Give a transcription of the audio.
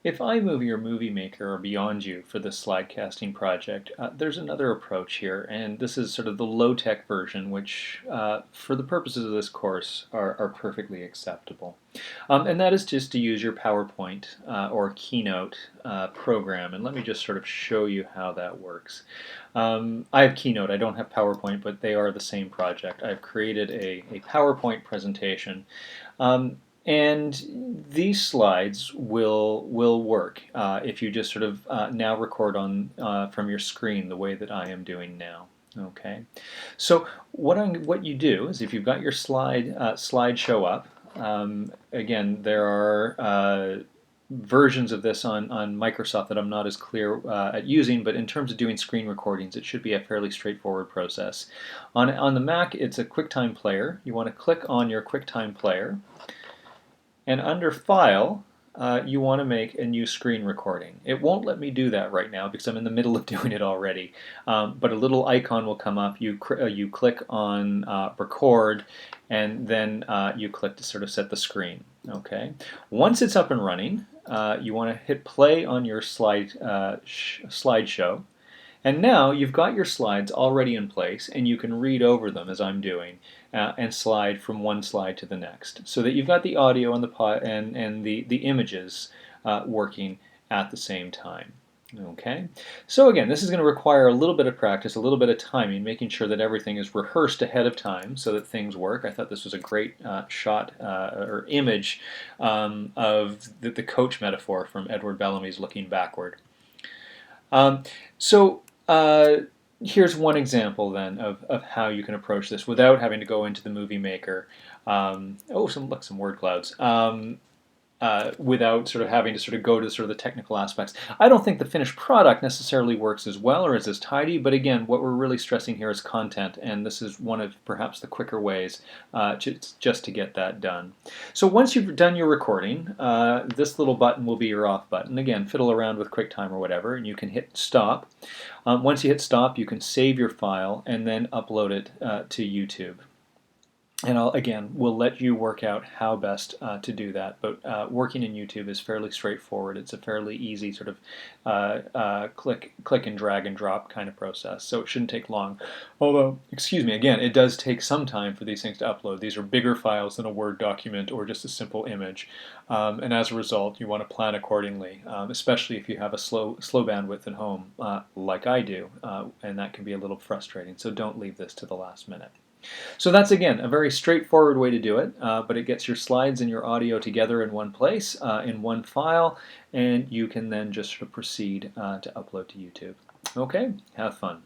If iMovie or Movie Maker are beyond you for this slide casting project, there's another approach here, and this is sort of the low-tech version, which for the purposes of this course are perfectly acceptable. And that is just to use your PowerPoint or Keynote program, and let me just sort of show you how that works. I have Keynote, I don't have PowerPoint, but they are the same project. I've created a PowerPoint presentation. And these slides will work if you just sort of now record on from your screen the way that I am doing now. Okay, so what you do is if you've got your slide show up. Again, there are versions of this on Microsoft that I'm not as clear at using, but in terms of doing screen recordings, it should be a fairly straightforward process. On the Mac, it's a QuickTime player. You want to click on your QuickTime player. And under File, you want to make a new screen recording. It won't let me do that right now because I'm in the middle of doing it already. But a little icon will come up. You click on Record, and then you click to sort of set the screen. Okay. Once it's up and running, you want to hit play on your slideshow. And now you've got your slides already in place, and you can read over them as I'm doing, and slide from one slide to the next, so that you've got the audio and the images working at the same time. Okay, so again, this is going to require a little bit of practice, a little bit of timing, making sure that everything is rehearsed ahead of time so that things work. I thought this was a great shot or image of the coach metaphor from Edward Bellamy's Looking Backward. Here's one example then of how you can approach this without having to go into the Movie Maker. Some word clouds. Without sort of having to sort of go to sort of the technical aspects. I don't think the finished product necessarily works as well or is as tidy, but again, what we're really stressing here is content, and this is one of perhaps the quicker ways just to get that done. So once you've done your recording, this little button will be your off button. Again, fiddle around with QuickTime or whatever, and you can hit stop. Once you hit stop, you can save your file and then upload it to YouTube. And we'll let you work out how best to do that. But working in YouTube is fairly straightforward. It's a fairly easy sort of click and drag and drop kind of process. So it shouldn't take long. Although, excuse me, again, it does take some time for these things to upload. These are bigger files than a Word document or just a simple image. And as a result, you want to plan accordingly, especially if you have a slow bandwidth at home, like I do. And that can be a little frustrating. So don't leave this to the last minute. So that's, again, a very straightforward way to do it, but it gets your slides and your audio together in one place, in one file, and you can then just sort of proceed to upload to YouTube. Okay, have fun.